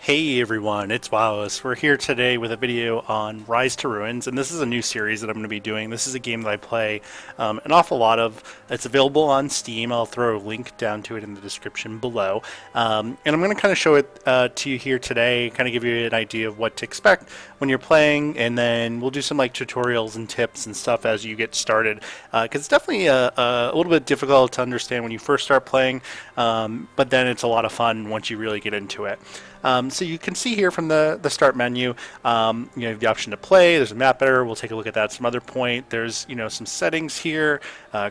Hey everyone, it's Wowous. We're here today with a video on Rise to Ruins, and this is a new series that I'm going to be doing. This is a game that I play an awful lot of. It's available on Steam. I'll throw a link down to it in the description below. And I'm going to kind of show it to you here today, kind of give you an idea of what to expect when you're playing, and then we'll do some like tutorials and tips and stuff as you get started. Because it's definitely a little bit difficult to understand when you first start playing, but then it's a lot of fun once you really get into it. So you can see here from the start menu, you have the option to play. There's a map editor. We'll take a look at that at some other point. There's some settings here,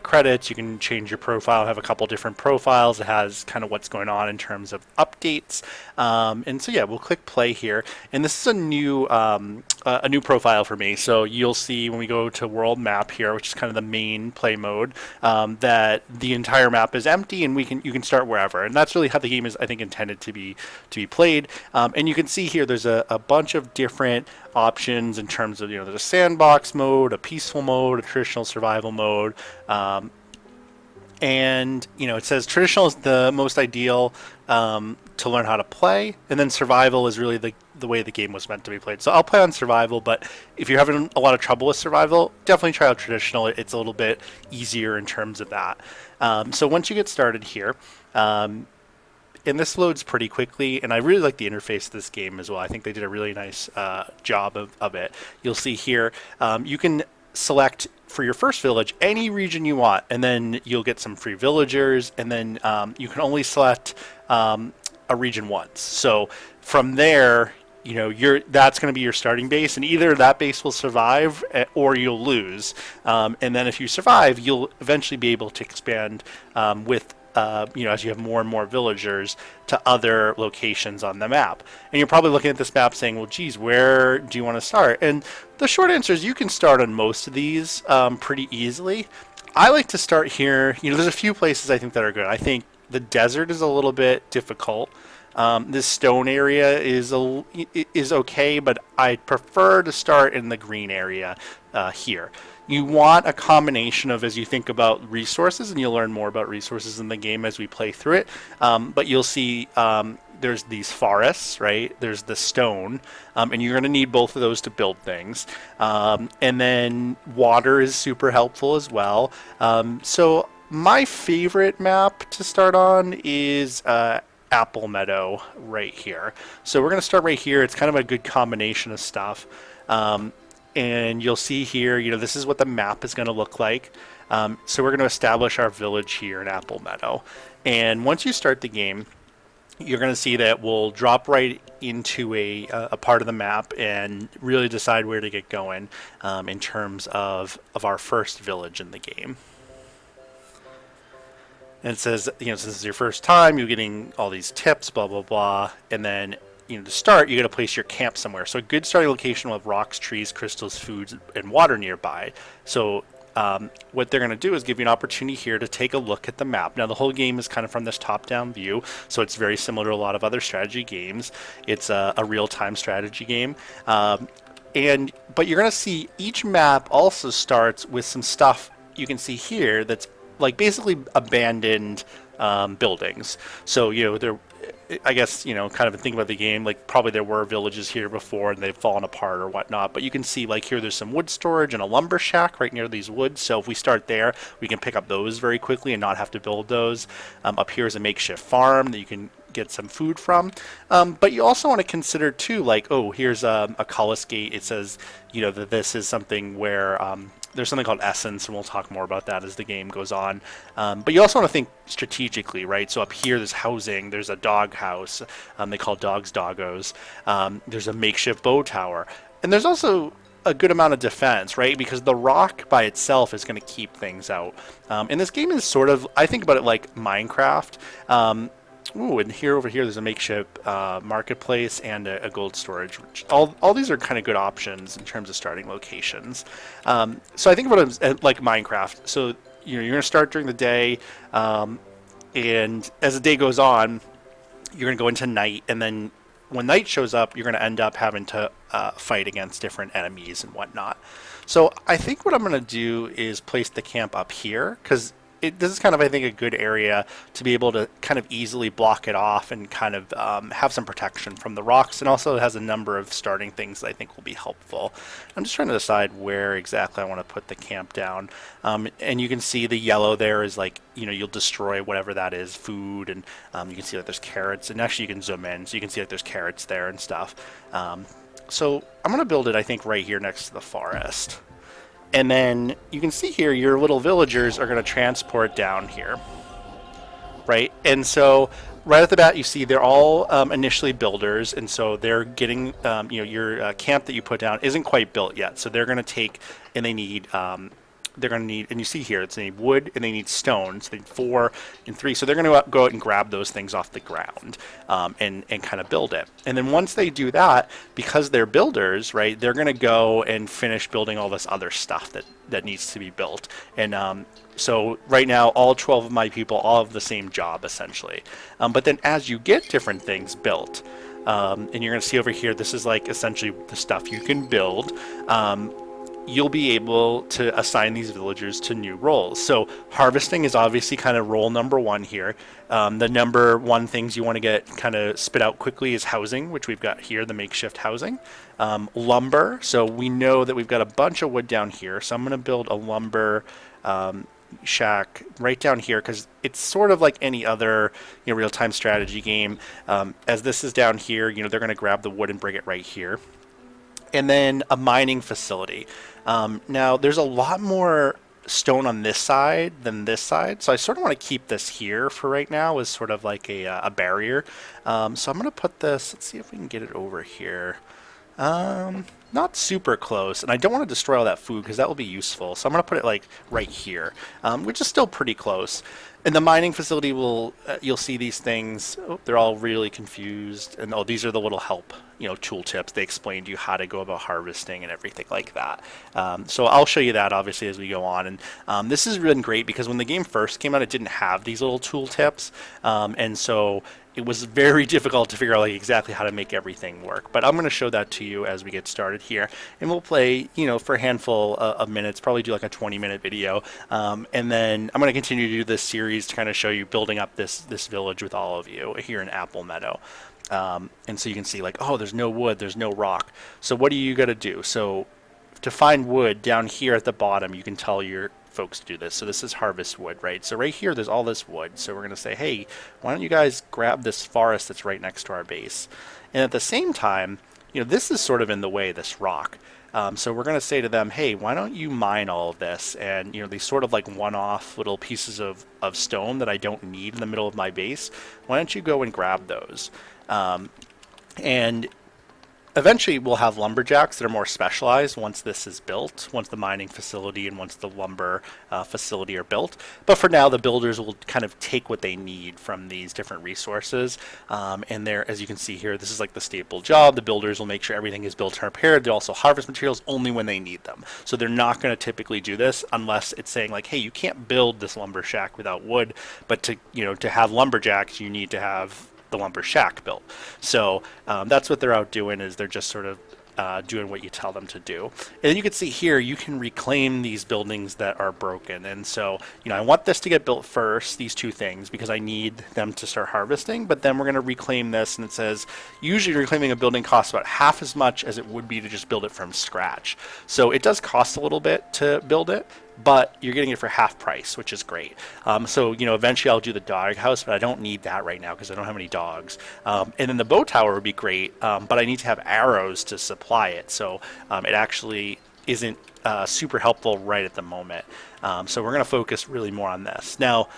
credits. You can change your profile. Have a couple different profiles. It has kind of what's going on in terms of updates. And so yeah, we'll click play here. And this is a new profile for me. So you'll see when we go to world map here, which is kind of the main play mode, that the entire map is empty, and you can start wherever. And that's really how the game is, I think, intended to be played. And you can see here there's a bunch of different options in terms of, there's a sandbox mode, a peaceful mode, a traditional survival mode, and it says traditional is the most ideal to learn how to play, and then survival is really the way the game was meant to be played. So I'll play on survival, but if you're having a lot of trouble with survival, definitely try out traditional. It's a little bit easier in terms of that. So once you get started here, and this loads pretty quickly, and I really like the interface of this game as well. I think they did a really nice job of it. You'll see here, you can select for your first village any region you want, and then you'll get some free villagers, and then you can only select a region once. So from there, that's going to be your starting base, and either that base will survive or you'll lose. And then if you survive, you'll eventually be able to expand with as you have more and more villagers to other locations on the map. And you're probably looking at this map saying, well, geez, where do you want to start? And the short answer is you can start on most of these pretty easily. I like to start here. There's a few places I think that are good. I think the desert is a little bit difficult. This stone area is okay, but I prefer to start in the green area here. You want a combination of, as you think about resources, and you'll learn more about resources in the game as we play through it, but you'll see there's these forests, right? There's the stone, and you're going to need both of those to build things. And then water is super helpful as well. So my favorite map to start on is Apple Meadow right here. So we're going to start right here. It's kind of a good combination of stuff. And you'll see here, this is what the map is going to look like. So we're going to establish our village here in Apple Meadow. And once you start the game, you're going to see that we'll drop right into a part of the map and really decide where to get going in terms of our first village in the game. And it says, since this is your first time, you're getting all these tips, blah, blah, blah. And then, to start, you got to place your camp somewhere. So a good starting location will have rocks, trees, crystals, foods, and water nearby. So what they're going to do is give you an opportunity here to take a look at the map. Now, the whole game is kind of from this top-down view, so it's very similar to a lot of other strategy games. It's a real-time strategy game. But you're going to see each map also starts with some stuff you can see here that's like basically abandoned buildings. So, I guess, kind of think about the game, like probably there were villages here before and they've fallen apart or whatnot, but you can see like here there's some wood storage and a lumber shack right near these woods. So if we start there, we can pick up those very quickly and not have to build those. Up here is a makeshift farm that you can get some food from. But you also want to consider too, like, oh, here's a Cullis gate. It says, that this is something where there's something called essence, and we'll talk more about that as the game goes on. But you also want to think strategically, right? So up here, there's housing. There's a dog house. They call dogs doggos. There's a makeshift bow tower. And there's also a good amount of defense, right? Because the rock by itself is going to keep things out. And this game is sort of, I think about it like Minecraft. Ooh, and over here, there's a makeshift marketplace and a gold storage. Which all these are kind of good options in terms of starting locations. So I think about it like Minecraft. So you're going to start during the day, and as the day goes on, you're going to go into night, and then when night shows up, you're going to end up having to fight against different enemies and whatnot. So I think what I'm going to do is place the camp up here, because this is kind of, I think, a good area to be able to kind of easily block it off and kind of have some protection from the rocks, and also it has a number of starting things that I think will be helpful. I'm just trying to decide where exactly I want to put the camp down. And you can see the yellow there is like, you'll destroy whatever that is, food, and you can see that there's carrots, and actually you can zoom in, so you can see that there's carrots there and stuff. So I'm going to build it, I think, right here next to the forest. And then you can see here your little villagers are going to transport down here, right? And so right at the bat, you see they're all initially builders, and so they're getting, your camp that you put down isn't quite built yet. So they're going to take, and they're going to need, and you see here, they need wood and they need stone. So they need 4 and 3. So they're going to go out and grab those things off the ground and kind of build it. And then once they do that, because they're builders, right, they're going to go and finish building all this other stuff that needs to be built. And so right now, all 12 of my people all have the same job, essentially. But then as you get different things built, and you're going to see over here, this is like essentially the stuff you can build. You'll be able to assign these villagers to new roles. So harvesting is obviously kind of role number 1 here. The number 1 things you want to get kind of spit out quickly is housing, which we've got here, the makeshift housing. Lumber, so we know that we've got a bunch of wood down here, so I'm going to build a lumber shack right down here, because it's sort of like any other real-time strategy game. As this is down here, they're going to grab the wood and bring it right here. And then a mining facility. Now, there's a lot more stone on this side than this side, so I sort of want to keep this here for right now as sort of like a barrier. So I'm going to put this, let's see if we can get it over here. Not super close, and I don't want to destroy all that food because that will be useful. So I'm going to put it like right here, which is still pretty close. And the mining facility will, you'll see these things. Oh, they're all really confused. And oh, these are the little help, tool tips. They explain to you how to go about harvesting and everything like that. So I'll show you that obviously as we go on. And this has been great because when the game first came out, it didn't have these little tool tips. And so it was very difficult to figure out like exactly how to make everything work. But I'm going to show that to you as we get started here. And we'll play, for a handful of minutes, probably do like a 20-minute video. And then I'm going to continue to do this series to kind of show you building up this village with all of you here in Apple Meadow. And so you can see like, oh, there's no wood, there's no rock. So what do you got to do? So to find wood down here at the bottom, you can tell your folks to do this. So this is harvest wood, right? So right here, there's all this wood. So we're going to say, hey, why don't you guys grab this forest that's right next to our base? And at the same time, this is sort of in the way, this rock. So we're going to say to them, hey, why don't you mine all of this? And, these sort of like one-off little pieces of stone that I don't need in the middle of my base, why don't you go and grab those? And eventually we'll have lumberjacks that are more specialized once this is built, once the mining facility and once the lumber facility are built. But for now, the builders will kind of take what they need from these different resources. And there, as you can see here, this is like the staple job. The builders will make sure everything is built and repaired. They also harvest materials only when they need them. So they're not going to typically do this unless it's saying like, hey, you can't build this lumber shack without wood. But to have lumberjacks, you need to have the lumber shack built. So that's what they're out doing, is they're just sort of doing what you tell them to do. And then you can see here, you can reclaim these buildings that are broken. And so, I want this to get built first, these 2 things, because I need them to start harvesting. But then we're going to reclaim this, and it says, usually reclaiming a building costs about half as much as it would be to just build it from scratch. So it does cost a little bit to build it, but you're getting it for half price, which is great. So, eventually I'll do the dog house, but I don't need that right now because I don't have any dogs. And then the bow tower would be great, but I need to have arrows to supply it. So it actually isn't super helpful right at the moment. So we're going to focus really more on this. Now,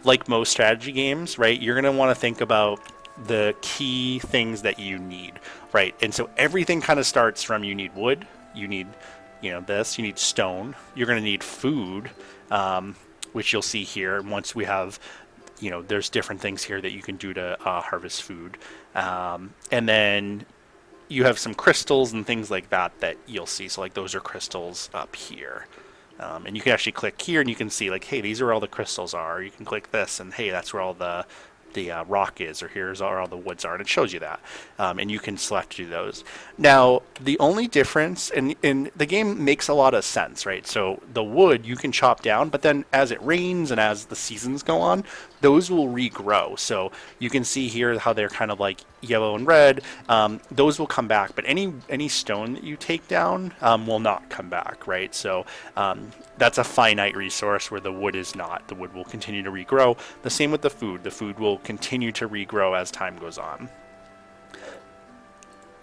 like most strategy games, right, you're going to want to think about the key things that you need, right? And so everything kind of starts from, you need wood, you need this, you need stone, you're going to need food, which you'll see here. Once we have, there's different things here that you can do to harvest food. And then you have some crystals and things like that you'll see. So like those are crystals up here. And you can actually click here and you can see like, hey, these are all the crystals are. You can click this and hey, that's where all the rock is, or here's where all the woods are, and it shows you that, and you can select to do those. Now the only difference, and the game makes a lot of sense, right? So the wood you can chop down, but then as it rains and as the seasons go on, those will regrow. So you can see here how they're kind of like yellow and red. Those will come back, but any stone that you take down will not come back, right? So that's a finite resource where the wood is not. The wood will continue to regrow. The same with the food. The food will continue to regrow as time goes on.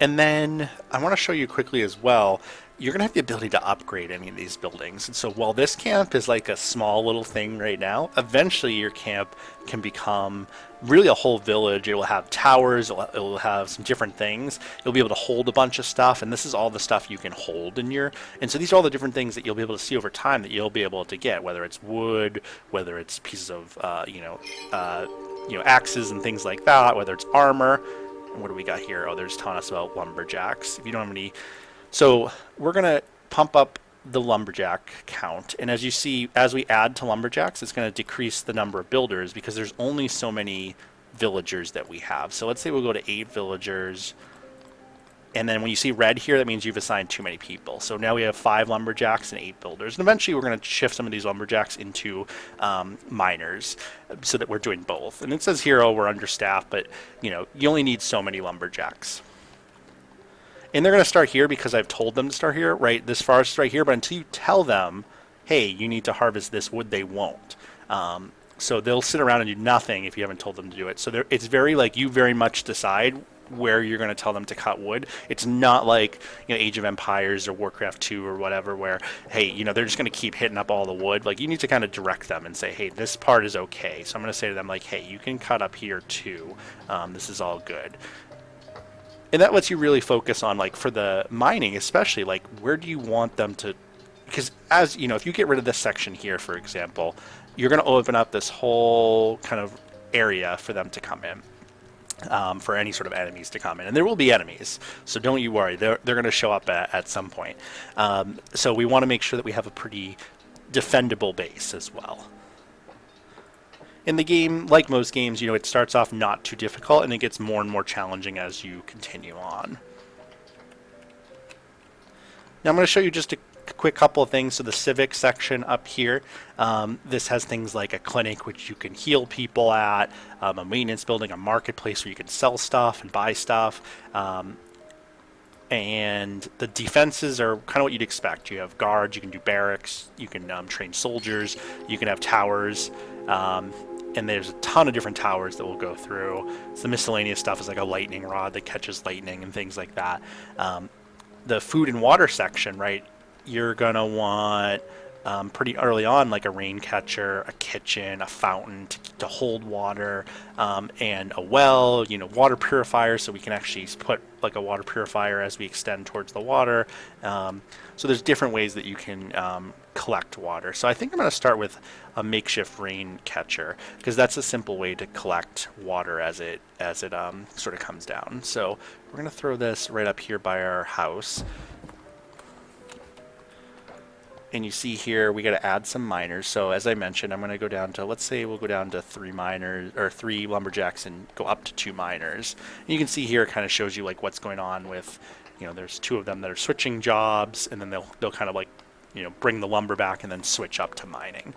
And then I want to show you quickly as well, you're going to have the ability to upgrade any of these buildings. And so while this camp is like a small little thing right now, eventually your camp can become really a whole village. It will have towers, it will have some different things. You'll be able to hold a bunch of stuff, and this is all the stuff you can hold in your... And so these are all the different things that you'll be able to see over time that you'll be able to get, whether it's wood, whether it's pieces of, axes and things like that, whether it's armor. And what do we got here? Oh, there's telling us about lumberjacks. If you don't have any... So we're going to pump up the lumberjack count, and as you see, as we add to lumberjacks, it's going to decrease the number of builders because there's only so many villagers that we have. So let's say we'll go to 8 villagers, and then when you see red here, that means you've assigned too many people. So now we have 5 lumberjacks and 8 builders, and eventually we're going to shift some of these lumberjacks into miners so that we're doing both. And it says here, oh, we're understaffed, but you only need so many lumberjacks. And they're going to start here because I've told them to start here, right? This forest right here. But until you tell them, hey, you need to harvest this wood, they won't. So they'll sit around and do nothing if you haven't told them to do it. So it's very like you very much decide where you're going to tell them to cut wood. It's not like Age of Empires or Warcraft 2 or whatever, where hey, they're just going to keep hitting up all the wood. Like you need to kind of direct them and say, hey, this part is okay. So I'm going to say to them like, hey, you can cut up here too. This is all good. And that lets you really focus on, like, for the mining especially, like, where do you want them to... Because, as if you get rid of this section here, for example, you're going to open up this whole kind of area for them to come in, for any sort of enemies to come in. And there will be enemies, so don't you worry. They're going to show up at some point. So we want to make sure that we have a pretty defendable base as well. In the game, like most games, it starts off not too difficult, and it gets more and more challenging as you continue on. Now I'm going to show you just a quick couple of things. So the civic section up here, this has things like a clinic which you can heal people at, a maintenance building, a marketplace where you can sell stuff and buy stuff. And the defenses are kind of what you'd expect. You have guards, you can do barracks, you can train soldiers, you can have towers. And there's a ton of different towers that we'll go through. So the miscellaneous stuff is like a lightning rod that catches lightning and things like that. The food and water section, right, you're going to want pretty early on like a rain catcher, a kitchen, a fountain to hold water, and a well, water purifier, so we can actually put like a water purifier as we extend towards the water. So there's different ways that you can collect water. So I think I'm going to start with a makeshift rain catcher because that's a simple way to collect water as it sort of comes down. So we're going to throw this right up here by our house. And you see here we got to add some miners. So as I mentioned, I'm going to go down to, let's say we'll go down to 3 miners or 3 lumberjacks and go up to 2 miners. And you can see here it kind of shows you like what's going on with, there's 2 of them that are switching jobs, and then they'll kind of like bring the lumber back and then switch up to mining.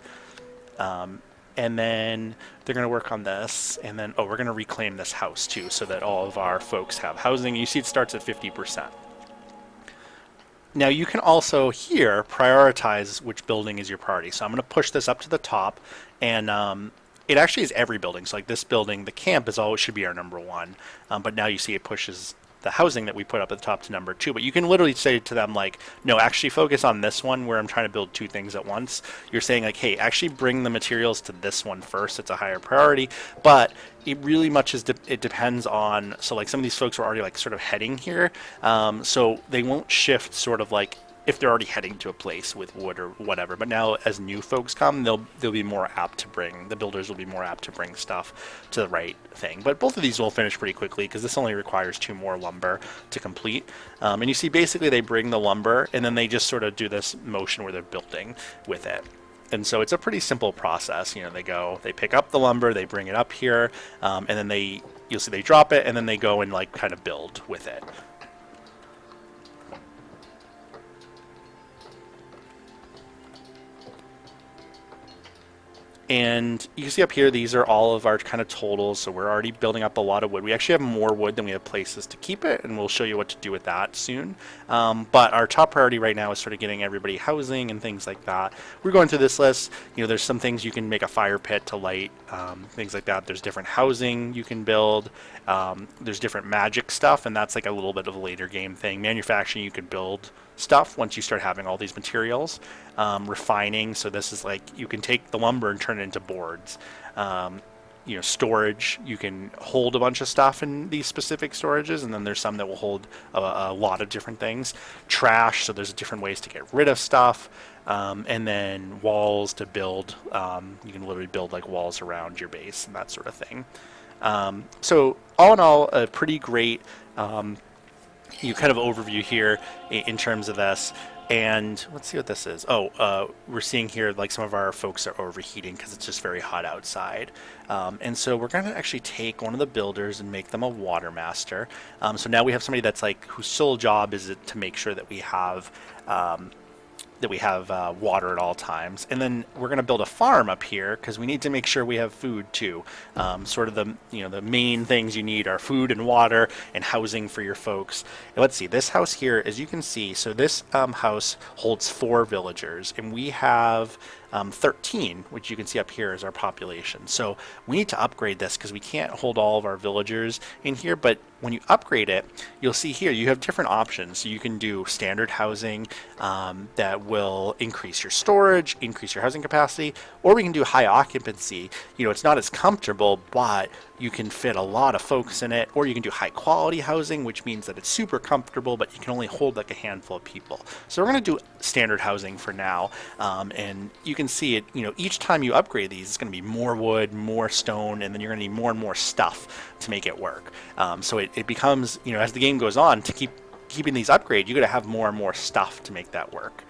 And then they're going to work on this, and then we're going to reclaim this house too, so that all of our folks have housing. You see it starts at 50%. Now you can also here prioritize which building is your priority. So I'm going to push this up to the top, and it actually is every building. So like this building, the camp should be our number 1, but now you see it pushes the housing that we put up at the top to number 2. But you can literally say to them like, no, actually focus on this one where I'm trying to build 2 things at once. You're saying like, hey, actually bring the materials to this one first. It's a higher priority, but it really much it depends on, so like some of these folks are already like sort of heading here, so they won't shift sort of like if they're already heading to a place with wood or whatever. But now as new folks come, they'll be more apt to bring, the builders will be more apt to bring stuff to the right thing. But both of these will finish pretty quickly because this only requires 2 more lumber to complete. And you see basically they bring the lumber and then they just sort of do this motion where they're building with it. And so it's a pretty simple process. They pick up the lumber, they bring it up here, and then you'll see they drop it, and then they go and like kind of build with it. And you can see up here, these are all of our kind of totals. So we're already building up a lot of wood. We actually have more wood than we have places to keep it, and we'll show you what to do with that soon. But our top priority right now is sort of getting everybody housing and things like that. We're going through this list. There's some things you can make a fire pit to light, things like that. There's different housing you can build. There's different magic stuff, and that's like a little bit of a later game thing. Manufacturing, you can build stuff once you start having all these materials. Refining, so this is like you can take the lumber and turn it into boards. Storage, you can hold a bunch of stuff in these specific storages, and then there's some that will hold a lot of different things. Trash, so there's different ways to get rid of stuff. And then walls to build. You can literally build like walls around your base and that sort of thing. So all in all, a pretty great kind of overview here in terms of this. And let's see what this is. We're seeing here like some of our folks are overheating because it's just very hot outside. And so we're going to actually take one of the builders and make them a water master. So now we have somebody that's like whose sole job is to make sure that we have water at all times. And then we're going to build a farm up here because we need to make sure we have food too. Sort of the main things you need are food and water and housing for your folks. And let's see, this house here, as you can see, so this house holds 4 villagers, and we have 13, which you can see up here is our population. So we need to upgrade this because we can't hold all of our villagers in here, but when you upgrade it, you'll see here you have different options. So you can do standard housing that will increase your storage, increase your housing capacity, or we can do high occupancy. It's not as comfortable, but you can fit a lot of folks in it, or you can do high quality housing, which means that it's super comfortable, but you can only hold like a handful of people. So we're going to do standard housing for now, and you can see it, each time you upgrade these, it's going to be more wood, more stone, and then you're going to need more and more stuff to make it work. So it becomes, as the game goes on, to keeping these upgrades, you got to have more and more stuff to make that work.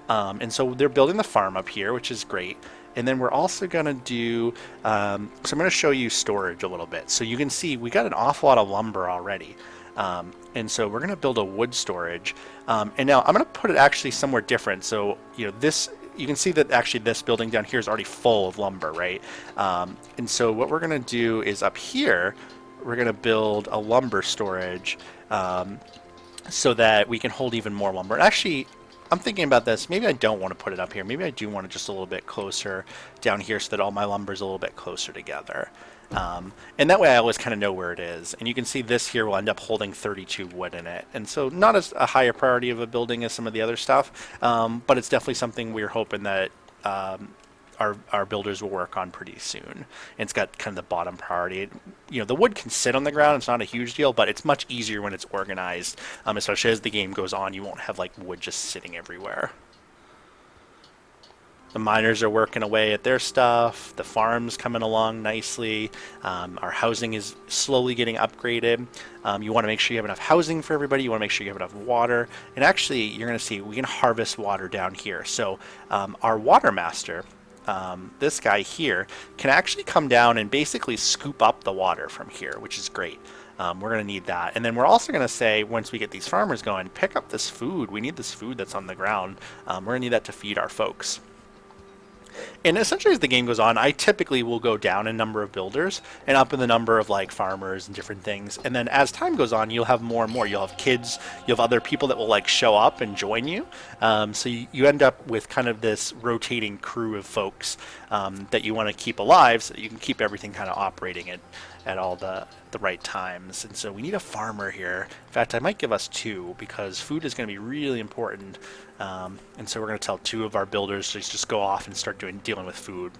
And so they're building the farm up here, which is great. And then we're also going to do, so I'm going to show you storage a little bit. So you can see we got an awful lot of lumber already. And so we're going to build a wood storage. And now I'm going to put it actually somewhere different. So, this, you can see that actually this building down here is already full of lumber, right? And so what we're going to do is up here, we're going to build a lumber storage so that we can hold even more lumber. And actually, I'm thinking about this. Maybe I don't want to put it up here. Maybe I do want it just a little bit closer down here so that all my lumber is a little bit closer together. And that way I always kind of know where it is. And you can see this here will end up holding 32 wood in it. And so not as a higher priority of a building as some of the other stuff, but it's definitely something we're hoping that our builders will work on pretty soon. And it's got kind of the bottom priority. The wood can sit on the ground. It's not a huge deal, but it's much easier when it's organized, especially as the game goes on. You won't have like wood just sitting everywhere. The miners are working away at their stuff. The farm's coming along nicely. Our housing is slowly getting upgraded. You want to make sure you have enough housing for everybody. You want to make sure you have enough water. And actually, you're going to see we can harvest water down here. So our water master, this guy here, can actually come down and basically scoop up the water from here, which is great. We're going to need that. And then we're also going to say, once we get these farmers going, pick up this food. We need this food that's on the ground. We're going to need that to feed our folks. And essentially as the game goes on, I typically will go down in number of builders and up in the number of like farmers and different things. And then as time goes on, you'll have more and more. You'll have kids, you'll have other people that will like show up and join you. So you end up with kind of this rotating crew of folks that you want to keep alive so that you can keep everything kind of operating at all the right times. And so we need a farmer here. In fact, I might give us 2 because food is going to be really important. And so we're going to tell 2 of our builders to just go off and start dealing with food.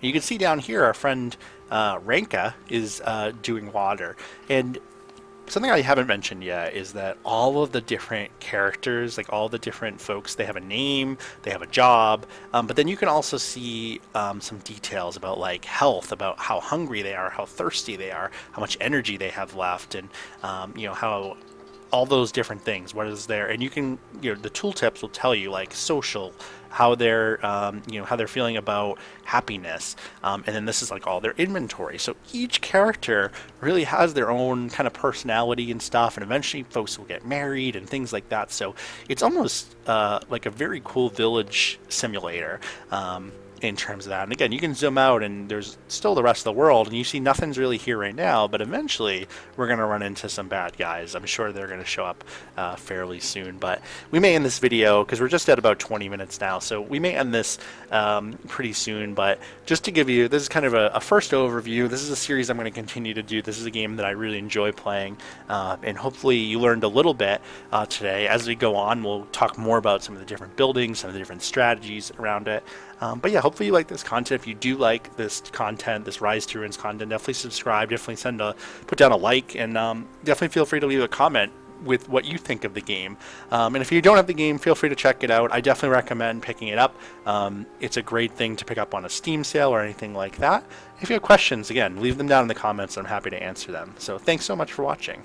You can see down here our friend Ranka is doing water. And something I haven't mentioned yet is that all of the different characters, like all the different folks, they have a name, they have a job, but then you can also see some details about like health, about how hungry they are, how thirsty they are, how much energy they have left, and how all those different things. What is there? And you can, the tooltips will tell you like social, how they're, how they're feeling about happiness, and then this is like all their inventory. So each character really has their own kind of personality and stuff, and eventually folks will get married and things like that. So it's almost like a very cool village simulator. In terms of that. And again, you can zoom out and there's still the rest of the world and you see nothing's really here right now, but eventually we're going to run into some bad guys. I'm sure they're going to show up fairly soon, but we may end this video because we're just at about 20 minutes now, so we may end this pretty soon. But just to give you, this is kind of a first overview. This is a series I'm going to continue to do. This is a game that I really enjoy playing, and hopefully you learned a little bit today. As we go on, we'll talk more about some of the different buildings, some of the different strategies around it. But yeah, hopefully you like this content. If you do like this content, this Rise to Ruins content, definitely subscribe, definitely put down a like, and definitely feel free to leave a comment with what you think of the game. And if you don't have the game, feel free to check it out. I definitely recommend picking it up. It's a great thing to pick up on a Steam sale or anything like that. If you have questions, again, leave them down in the comments. I'm happy to answer them. So thanks so much for watching.